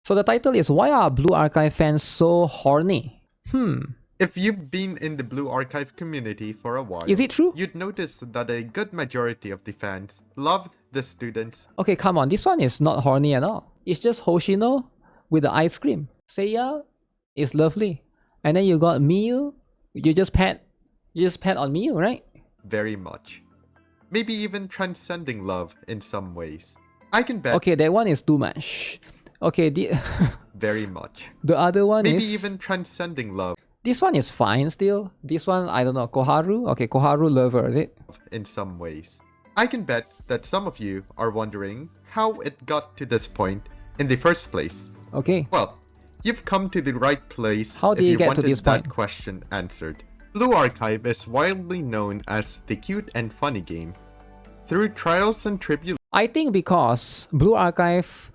So the title is Why Are Blue Archive Fans So Horny? If you've been in the Blue Archive community for a while, Is it true? you'd notice that a good majority of the fans love the students. Okay, come on. This one is not horny at all. It's just Hoshino with the ice cream. Seiya is lovely. And then you got Miyu. You just pat on Miyu, right? Very much. Maybe even transcending love in some ways. I can bet. Okay, that one is too much. Okay, Very much. the other one Maybe is... even transcending love This one is fine still. This one, I don't know. Koharu? Okay, Koharu lover, is it? in some ways. I can bet that some of you are wondering how it got to this point in the first place. Okay. Well, you've come to the right place How if did you get wanted to this that point? question answered. Blue Archive is widely known as the cute and funny game. Through trials and tribulations, I think because Blue Archive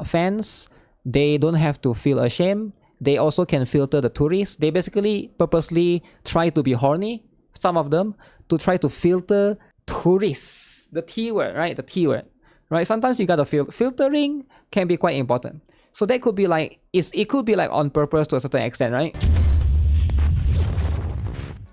fans, they don't have to feel ashamed. They also can filter the tourists. They basically purposely try to be horny, some of them, to try to filter tourists. The T word, right? The T word, right? Sometimes you gotta filtering can be quite important. So that could be like, it could be like on purpose to a certain extent, right?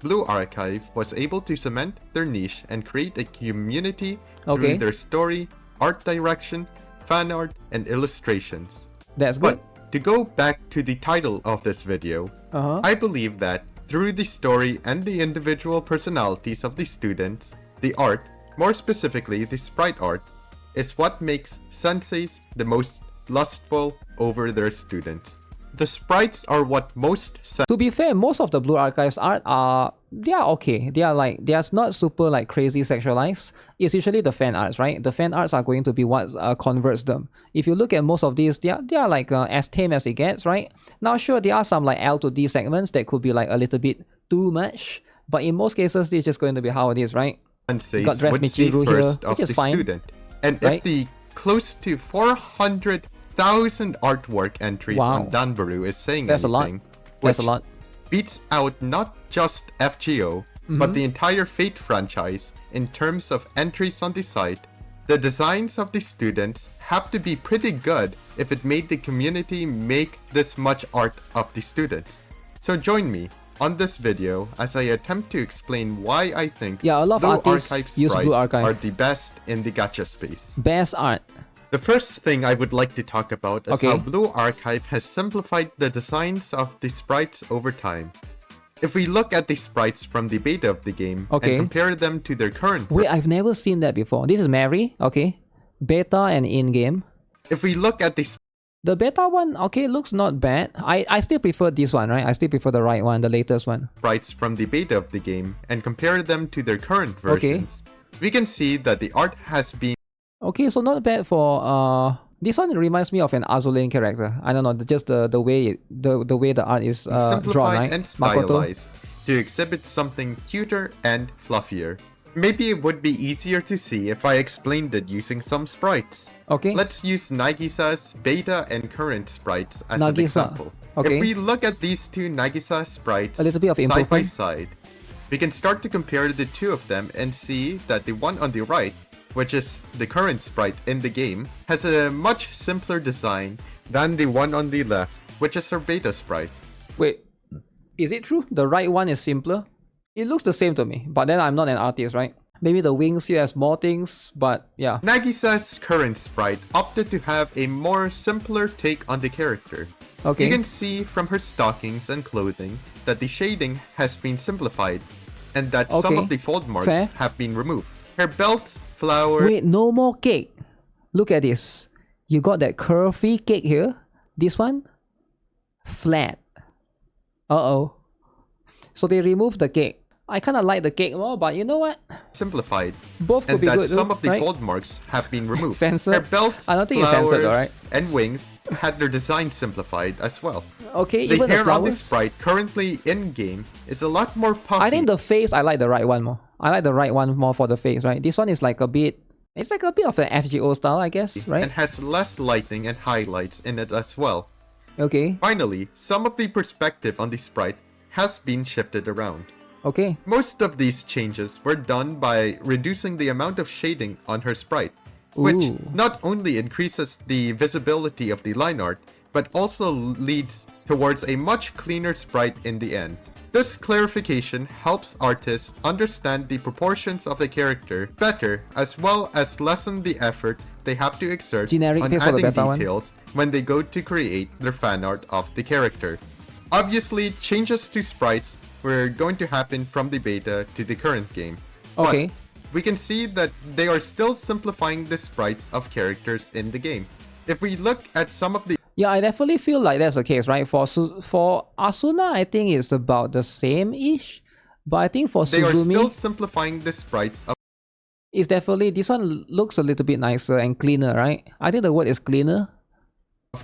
Blue Archive was able to cement their niche and create a community Okay. through their story, art direction, fan art, and illustrations. That's good. But to go back to the title of this video, I believe that through the story and the individual personalities of the students, the art, more specifically the sprite art, is what makes senseis the most lustful over their students. The sprites are what most To be fair, most of the Blue Archives art are, they are okay. They are not super like crazy sexualized. It's usually the fan arts, right? The fan arts are going to be what converts them. If you look at most of these, they are like as tame as it gets, right? Now sure, there are some like L to D segments that could be like a little bit too much. But in most cases, this is just going to be how it is, right? senseis got Dress would see Michiru here, first of which is the fine, student. And right? if the close to 400,000 artwork entries Wow. on Danbaru is saying That's a lot. anything, That's a which lot. beats out not just FGO, but the entire Fate franchise in terms of entries on the site, the designs of the students have to be pretty good if it made the community make this much art of the students. So join me on this video as I attempt to explain why I think Yeah, a lot of Blue artists Archive use Blue sprites Archive. are the best in the gacha space. Best art. The first thing I would like to talk about is Okay. how Blue Archive has simplified the designs of the sprites over time. If we look at the sprites from the beta of the game Okay. and compare them to their current Wait, I've never seen that before. This is Mary, okay. Beta and in-game. if we look at the The beta one, okay, looks not bad. I still prefer this one, right? I still prefer the right one, the latest one. sprites from the beta of the game and compare them to their current versions, we can see that the art has been Okay, so not bad for this one reminds me of an Azulane character. I don't know, just the way the way the art is drawn, simplified right? and Makoto. stylized to exhibit something cuter and fluffier. Maybe it would be easier to see if I explained it using some sprites. Okay. Let's use Nagisa's beta and current sprites as an Nagisa. example. Okay. If we look at these two Nagisa sprites A little bit of side by improvement. side, we can start to compare the two of them and see that the one on the right, which is the current sprite in the game, has a much simpler design than the one on the left, which is her beta sprite. Wait, is it true? The right one is simpler? It looks the same to me, but then I'm not an artist, right? Maybe the wings here has more things, but yeah. Nagisa's current sprite opted to have a more simpler take on the character. Okay. You can see from her stockings and clothing that the shading has been simplified and that some Okay. of the fold marks Fair. have been removed. Her belts, flowers, Wait, no more cake. Look at this. You got that curvy cake here. This one, flat. Uh-oh. So they removed the cake. I kind of like the cake more, but you know what? simplified, Both could and be that good, some of the right? fold marks have been removed. Censored? Her belts, I don't think it's censored, flowers, alright? and wings had their design simplified as well. Okay, The even the hair on the flowers. sprite currently in-game is a lot more puffy. I think the face, I like the right one more. I like the right one more for the face, right? This one is like a bit... It's like a bit of an FGO style, I guess, right? and has less lighting and highlights in it as well. Okay, Finally, some of the perspective on the sprite has been shifted around. okay. Most of these changes were done by reducing the amount of shading on her sprite, which Ooh. not only increases the visibility of the line art, but also leads towards a much cleaner sprite in the end. This clarification helps artists understand the proportions of the character better, as well as lessen the effort they have to exert Generic on face for the adding beta one. details when they go to create their fan art of the character. Obviously, changes to sprites were going to happen from the beta to the current game. Okay. But we can see that they are still simplifying the sprites of characters in the game. If we look at some of the Yeah, I definitely feel like that's the case, right? For Asuna, I think it's about the same-ish. But I think for they are still Suzumi, simplifying the sprites of it's definitely, this one looks a little bit nicer and cleaner, right? I think the word is cleaner.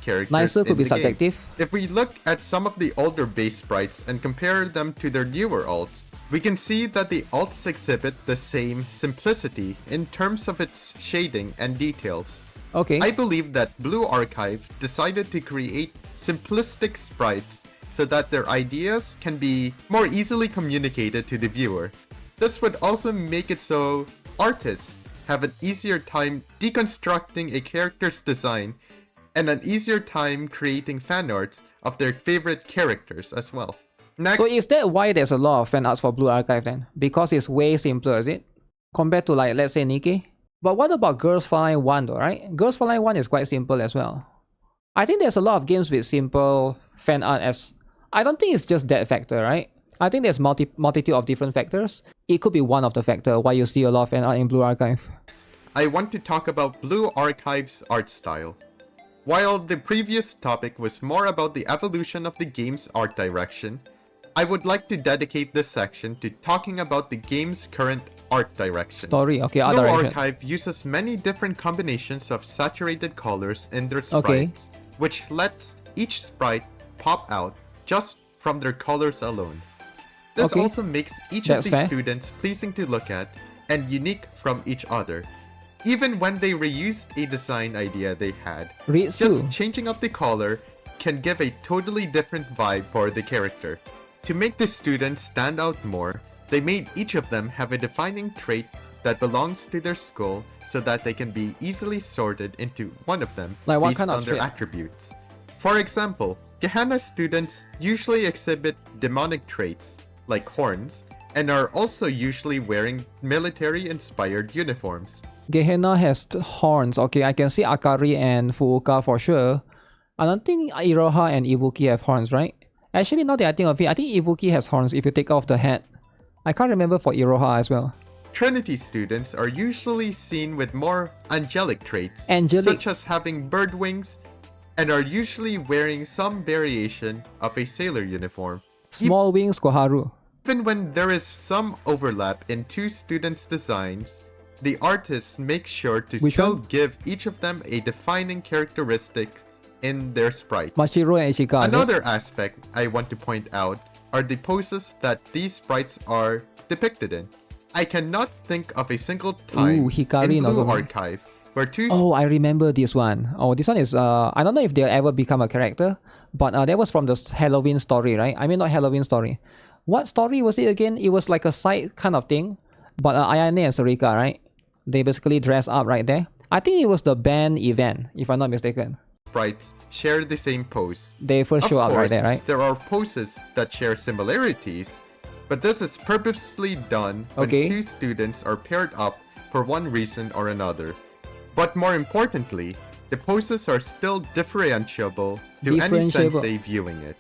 characters Nicer in could be the game. subjective. If we look at some of the older base sprites and compare them to their newer alts, we can see that the alts exhibit the same simplicity in terms of its shading and details. Okay. I believe that Blue Archive decided to create simplistic sprites so that their ideas can be more easily communicated to the viewer. This would also make it so artists have an easier time deconstructing a character's design and an easier time creating fan arts of their favorite characters as well. Next, So is that why there's a lot of fan arts for Blue Archive then? Because it's way simpler, is it? Compared to like, let's say Nikkei? But what about Girls Frontline 1 though, right? Girls Frontline 1 is quite simple as well. I think there's a lot of games with simple fan art as... I don't think it's just that factor, right? I think there's multitude of different factors. It could be one of the factors why you see a lot of fan art in Blue Archive. I want to talk about Blue Archive's art style. While the previous topic was more about the evolution of the game's art direction, I would like to dedicate this section to talking about the game's current art direction. Story, okay, art Blue direction. Archive uses many different combinations of saturated colors in their Okay. sprites, which lets each sprite pop out just from their colors alone. This Okay. also makes each That's of these fair. students pleasing to look at and unique from each other. Even when they reused a design idea they had, Ritsu. just changing up the color can give a totally different vibe for the character. To make the students stand out more, they made each of them have a defining trait that belongs to their school so that they can be easily sorted into one of them Like what based kind of on their trait? attributes. For example, Gehenna students usually exhibit demonic traits, like horns, and are also usually wearing military-inspired uniforms. Gehenna has horns. Okay, I can see Akari and Fuuka for sure. I don't think Iroha and Ibuki have horns, right? Actually, now that I think of it, I think Ibuki has horns if you take off the hat. I can't remember for Iroha as well. Trinity students are usually seen with more angelic traits, Angelic. such as having bird wings, and are usually wearing some variation of a sailor uniform. Small wings Koharu. Even when there is some overlap in two students' designs, the artists make sure to Which still one? give each of them a defining characteristic in their sprites. Machiro and Ishika. is it? Another aspect I want to point out are the poses that these sprites are depicted in. I cannot think of a single time Ooh, Hikari in no Blue Zomi. Archive where two Oh, I remember this one. Oh, this one is, I don't know if they'll ever become a character, but that was from the Halloween story, right? I mean, not Halloween story. What story was it again? It was like a side kind of thing, but Ayane and Sarika, right? They basically dress up right there. I think it was the band event, if I'm not mistaken. sprites share the same pose. They first Of show up right course, there, right? there are poses that share similarities, but this is purposely done when Okay. two students are paired up for one reason or another. But more importantly, the poses are still differentiable to any Differentiable. sensei viewing it.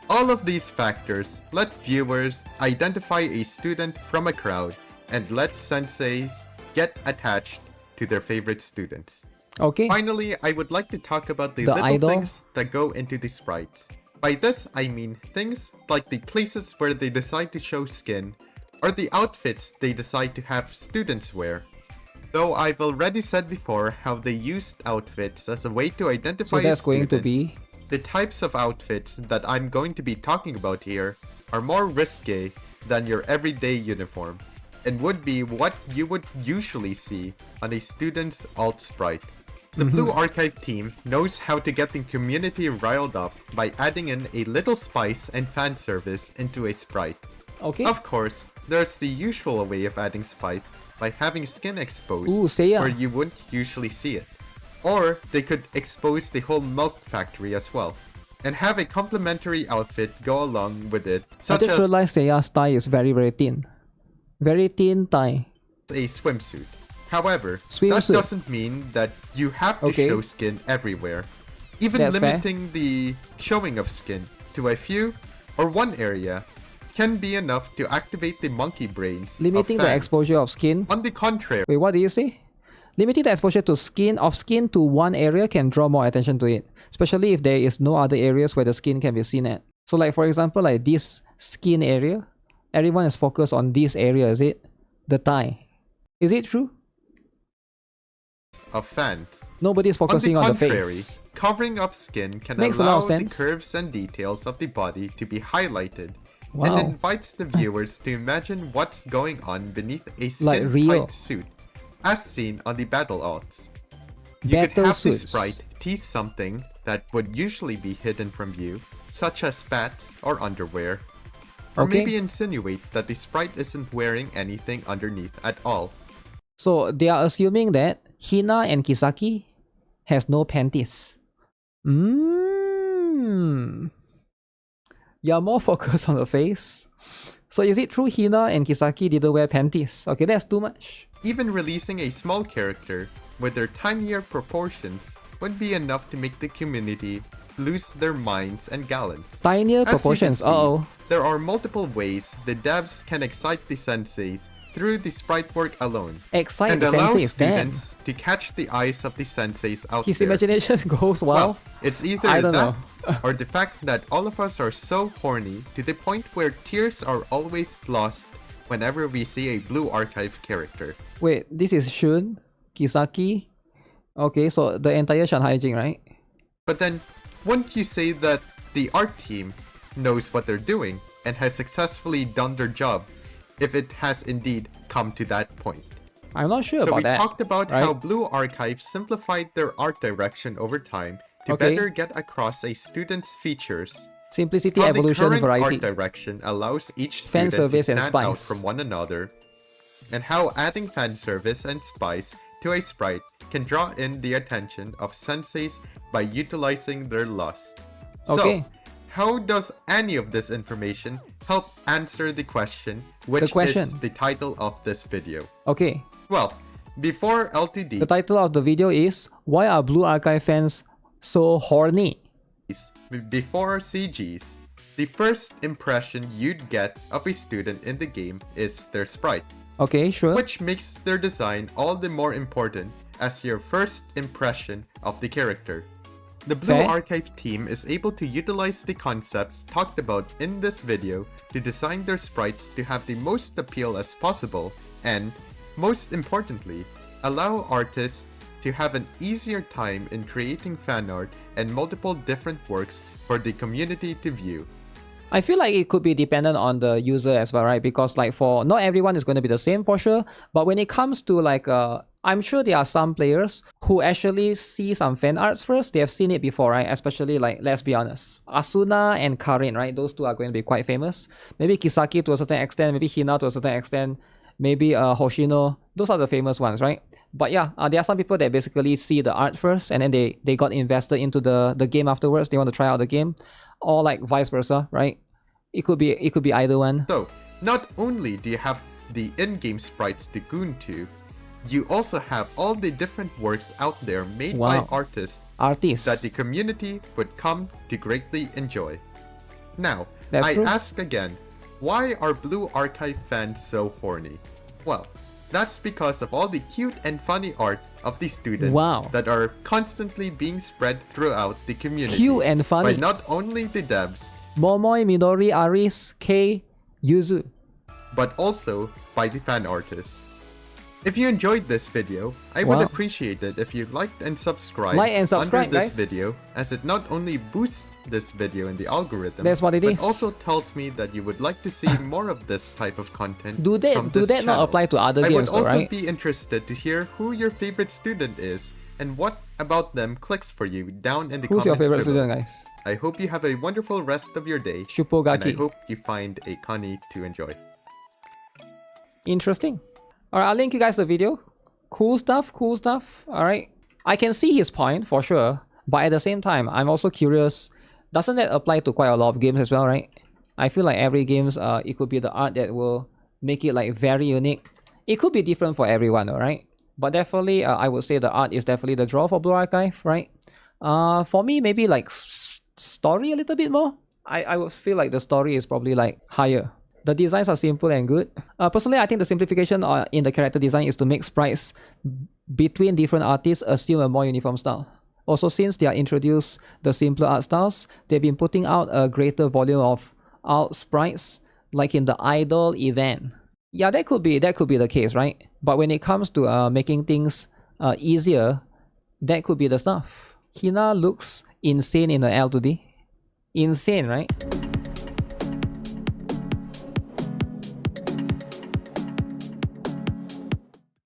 All of these factors let viewers identify a student from a crowd and let senseis get attached to their favorite students. Okay. Finally, I would like to talk about the The little idol? things that go into the sprites. By this, I mean things like the places where they decide to show skin, or the outfits they decide to have students wear. Though I've already said before how they used outfits as a way to identify So that's a going to student, be... the types of outfits that I'm going to be talking about here are more risque than your everyday uniform, and would be what you would usually see on a student's alt sprite. The Blue Archive team knows how to get the community riled up by adding in a little spice and fan service into a sprite. Okay. Of course, there's the usual way of adding spice by having skin exposed Ooh, Seiya. where you wouldn't usually see it. Or they could expose the whole milk factory as well, and have a complementary outfit go along with it, I such just as realized Seiya's thigh is very, very thin. Very thin thigh. a swimsuit. However, Swimsuit. that doesn't mean that you have to Okay. show skin everywhere. Even That's fair. limiting the showing of skin to a few or one area can be enough to activate the monkey brains of Limiting the fans. exposure of skin. On the contrary, Wait, what did you say? Limiting the exposure to skin to one area can draw more attention to it, especially if there is no other areas where the skin can be seen at. So like for example, like this skin area, everyone is focused on this area, is it? The thigh. Is it true? of fans. Nobody's focusing on on the the contrary, face. covering up skin can Makes a lot allow of the sense. curves and details of the body to be highlighted, Wow. and invites the viewers to imagine what's going on beneath a Like real. skin-tight suit, as seen on the battle alts. You could Battle have the suits. sprite tease something that would usually be hidden from view, such as spats or underwear, or Okay. maybe insinuate that the sprite isn't wearing anything underneath at all. So they are assuming that Hina and Kisaki has no panties. You're more focused on the face. So is it true Hina and Kisaki didn't wear panties? Okay, that's too much. Even releasing a small character with their tinier proportions would be enough to make the community lose their minds and gallants. Tinier As you can proportions. see, Uh-oh. there are multiple ways the devs can excite the senseis through the sprite work alone, Excite and the allow senseis, damn. students to catch the eyes of the senseis out His there. imagination goes Well, well. it's either I don't that know. or the fact that all of us are so horny to the point where tears are always lost whenever we see a blue archive character. Wait, this is Shun, Kisaki. Okay, so the entire Shanghai Jing, right? But then, wouldn't you say that the art team knows what they're doing and has successfully done their job if it has indeed come to that point? I'm not sure So about we that. talked about right? how Blue Archive simplified their art direction over time to Okay. better get across a student's features. Simplicity, How evolution, the current variety. art direction allows each Fan student to service and stand out spice. from one another, and how adding fan service and spice to a sprite can draw in the attention of senseis by utilizing their lust. Okay. So, how does any of this information help answer the question, which question. is the title of this video? Okay, Well, before LTD, the title of the video is Why Are Blue Archive Fans So Horny? before CGs, the first impression you'd get of a student in the game is their sprite, Okay, sure. which makes their design all the more important as your first impression of the character. The Blue Fair. Archive team is able to utilize the concepts talked about in this video to design their sprites to have the most appeal as possible and, most importantly, allow artists to have an easier time in creating fan art and multiple different works for the community to view. I feel like it could be dependent on the user as well, right? Because like for not everyone is going to be the same for sure. But when it comes to like I'm sure there are some players who actually see some fan arts first. They have seen it before, right? Especially like, let's be honest, Asuna and Karin, right? Those two are going to be quite famous. Maybe Kisaki to a certain extent, maybe Hina to a certain extent, maybe Hoshino. Those are the famous ones, right? But yeah, there are some people that basically see the art first and then they got invested into the game afterwards. They want to try out the game, or like vice versa, right? It could be either one. So, not only do you have the in-game sprites to goon to, you also have all the different works out there made by Wow. artists Artists. that the community would come to greatly enjoy. Now, That's I true. ask again, why are Blue Archive fans so horny? Well, that's because of all the cute and funny art of the students Wow. that are constantly being spread throughout the community Cute and by funny. not only the devs, Momoi, Midori, Aris, Kei, Yuzu. but also by the fan artists. If you enjoyed this video, I would Wow. appreciate it if you liked and subscribed Like and subscribe, under this guys. video, as it not only boosts this video in the algorithm, That's what it but is. also tells me that you would like to see more of this type of content. Do that from do this that not channel. apply to other I games would though, also right? be interested to hear who your favorite student is and what about them clicks for you down in the Who's comments your favorite below. student, guys? I hope you have a wonderful rest of your day, and I Shupogaki. hope you find a Connie to enjoy. Interesting. Alright, I'll link you guys the video. Cool stuff, cool stuff. Alright. I can see his point for sure, but at the same time, I'm also curious. Doesn't that apply to quite a lot of games as well, right? I feel like every games, it could be the art that will make it like very unique. It could be different for everyone, alright? But definitely, I would say the art is definitely the draw for Blue Archive, right? For me, maybe like story a little bit more. I would feel like the story is probably like higher. The designs are simple and good. Personally, I think the simplification in the character design is to make sprites between different artists assume a more uniform style. Also, since they are introduced the simpler art styles, they've been putting out a greater volume of art sprites, like in the Idol event. Yeah, that could be the case, right? But when it comes to making things easier, that could be the stuff. Hina looks insane in the L2D. Insane, right?